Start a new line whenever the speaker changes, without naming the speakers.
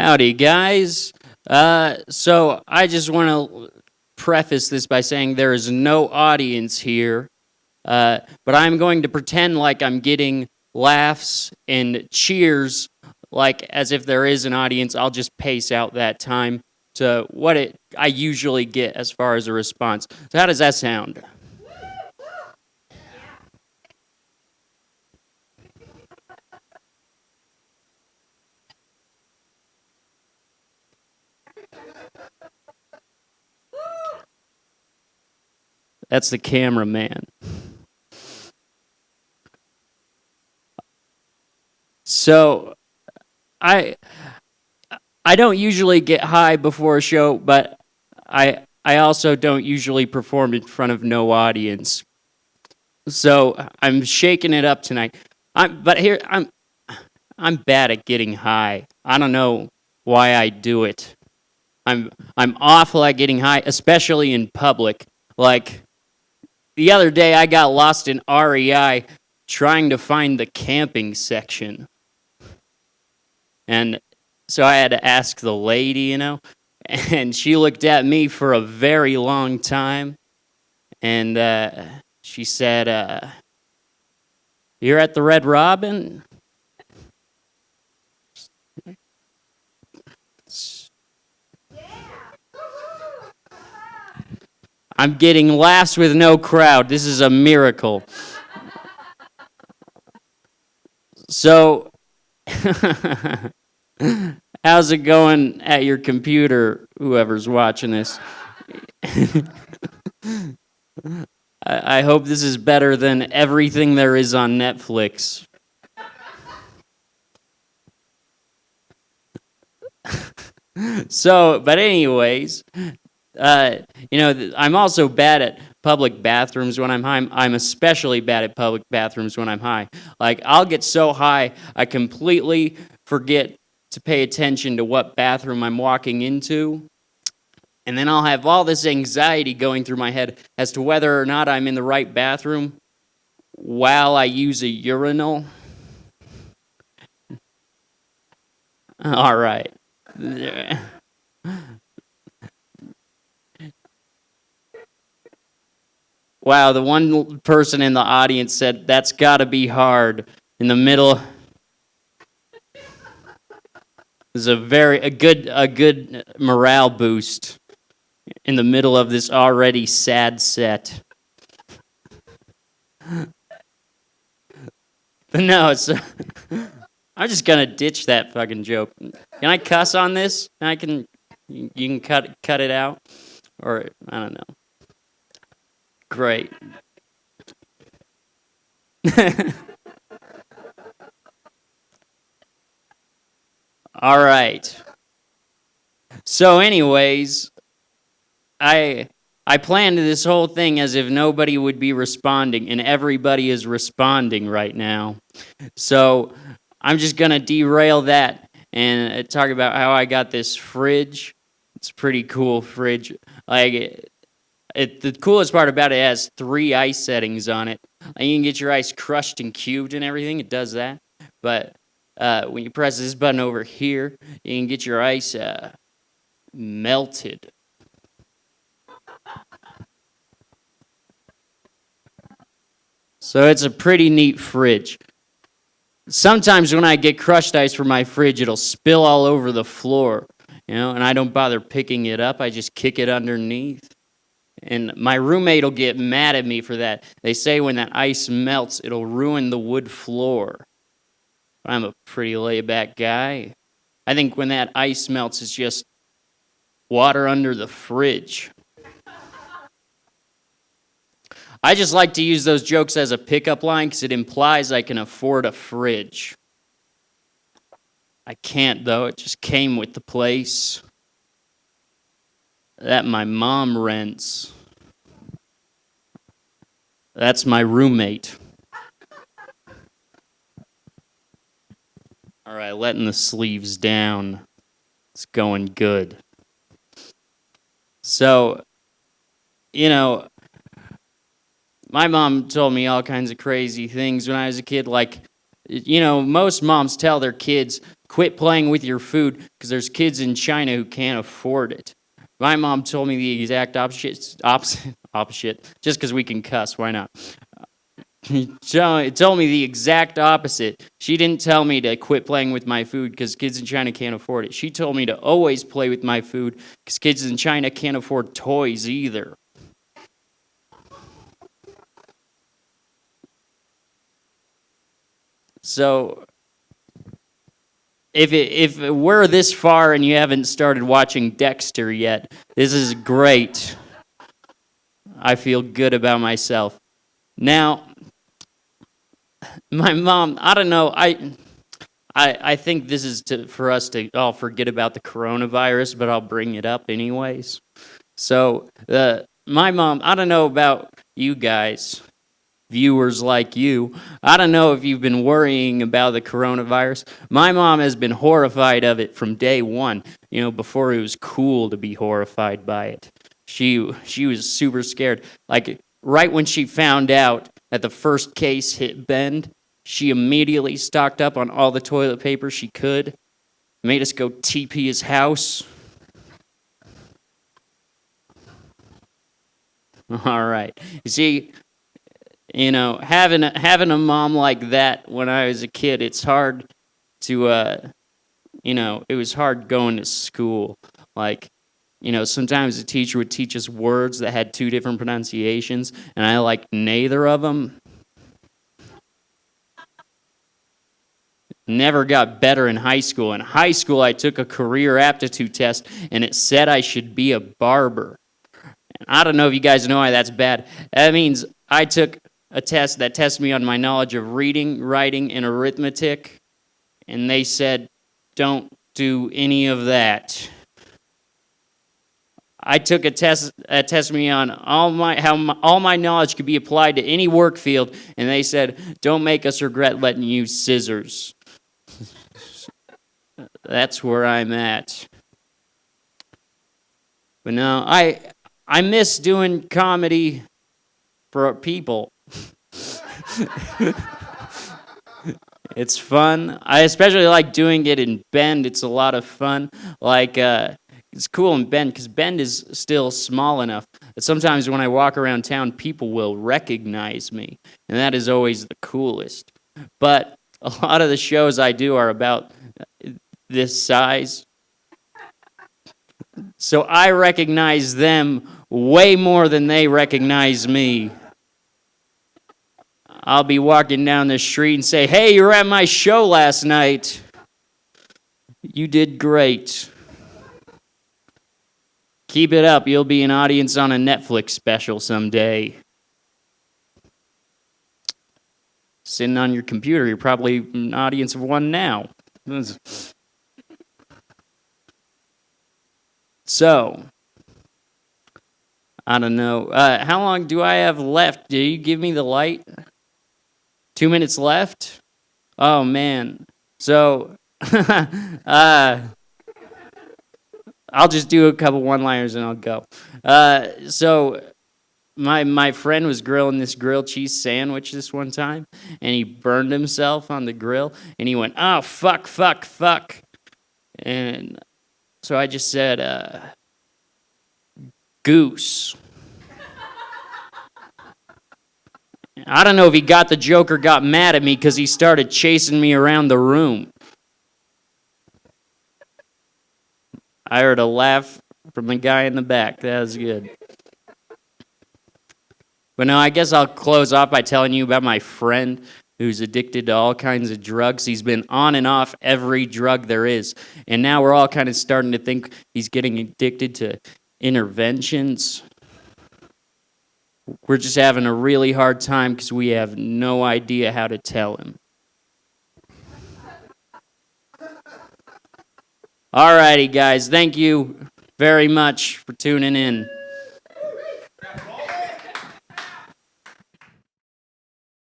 Howdy, guys. So I just want to preface this by saying there is no audience here, but I'm going to pretend like I'm getting laughs and cheers, like as if there is an audience. I'll just pace out that time to what I usually get as far as a response. So how does that sound? That's the cameraman. So I I don't usually get high before a show, but I also don't usually perform in front of no audience. So I'm shaking it up tonight. I'm bad at getting high. I don't know why I do it. I'm awful at getting high, especially in public. Like the other day I got lost in REI trying to find the camping section. And so I had to ask the lady, and she looked at me for a very long time, and she said, "You're at the Red Robin?" I'm getting laughs with no crowd. This is a miracle. So, how's it going at your computer, whoever's watching this? I hope this is better than everything there is on Netflix. So, but anyways, I'm also bad at public bathrooms when I'm high. I'm especially bad at public bathrooms when I'm high. Like, I'll get so high, I completely forget to pay attention to what bathroom I'm walking into. And then I'll have all this anxiety going through my head as to whether or not I'm in the right bathroom while I use a urinal. All right. Wow, the one person in the audience said that's got to be hard in the middle. Is a good morale boost in the middle of this already sad set. But no, it's I'm just gonna ditch that fucking joke. Can I cuss on this? You can cut it out, or I don't know. Great. All right. So, anyways, I planned this whole thing as if nobody would be responding, and everybody is responding right now. So I'm just gonna derail that and talk about how I got this fridge. It's a pretty cool fridge. Like the coolest part about it has 3 ice settings on it. Like, you can get your ice crushed and cubed and everything. It does that. But when you press this button over here, you can get your ice melted. So it's a pretty neat fridge. Sometimes when I get crushed ice from my fridge, it'll spill all over the floor, and I don't bother picking it up. I just kick it underneath. And my roommate will get mad at me for that. They say when that ice melts, it'll ruin the wood floor. I'm a pretty laid-back guy. I think when that ice melts, it's just water under the fridge. I just like to use those jokes as a pickup line because it implies I can afford a fridge. I can't, though. It just came with the place that my mom rents. That's my roommate. All right, letting the sleeves down. It's going good. So, my mom told me all kinds of crazy things when I was a kid. Like, most moms tell their kids quit playing with your food because there's kids in China who can't afford it. My mom told me the exact opposite, just because we can cuss, why not? It told me the exact opposite. She didn't tell me to quit playing with my food because kids in China can't afford it. She told me to always play with my food because kids in China can't afford toys either. So if we're this far and you haven't started watching Dexter yet, this is great. I feel good about myself. Now, my mom, I don't know, I think this is for us to all forget about the coronavirus, but I'll bring it up anyways. So, my mom, I don't know about you guys, viewers like you. I don't know if you've been worrying about the coronavirus. My mom has been horrified of it from day one, before it was cool to be horrified by it. She was super scared. Like, right when she found out that the first case hit Bend, she immediately stocked up on all the toilet paper she could, made us go TP his house. All right. You see, having a mom like that when I was a kid, it's hard to it was hard going to school. Like, sometimes the teacher would teach us words that had two different pronunciations, and I liked neither of them. Never got better in high school. In high school, I took a career aptitude test, and it said I should be a barber. And I don't know if you guys know why that's bad. That means I took a test that tested me on my knowledge of reading, writing, and arithmetic, and they said, don't do any of that. I took a test that tested me on all my knowledge could be applied to any work field, and they said, don't make us regret letting you use scissors. That's where I'm at. But no, I miss doing comedy for people. It's fun. I especially like doing it in Bend. It's a lot of fun. Like, it's cool in Bend because Bend is still small enough that sometimes when I walk around town, people will recognize me. And that is always the coolest. But a lot of the shows I do are about this size. So I recognize them way more than they recognize me. I'll be walking down the street and say, hey, you were at my show last night. You did great. Keep it up. You'll be an audience on a Netflix special someday. Sitting on your computer, you're probably an audience of one now. So, I don't know. How long do I have left? Do you give me the light? 2 minutes left? Oh, man. So, I'll just do a couple one-liners and I'll go. So, my friend was grilling this grilled cheese sandwich this one time, and he burned himself on the grill, and he went, oh, fuck. And so I just said, goose. I don't know if he got the joke or got mad at me because he started chasing me around the room. I heard a laugh from the guy in the back. That was good. But no, I guess I'll close off by telling you about my friend who's addicted to all kinds of drugs. He's been on and off every drug there is. And now we're all kind of starting to think he's getting addicted to interventions. We're just having a really hard time because we have no idea how to tell him. Alrighty, guys. Thank you very much for tuning in.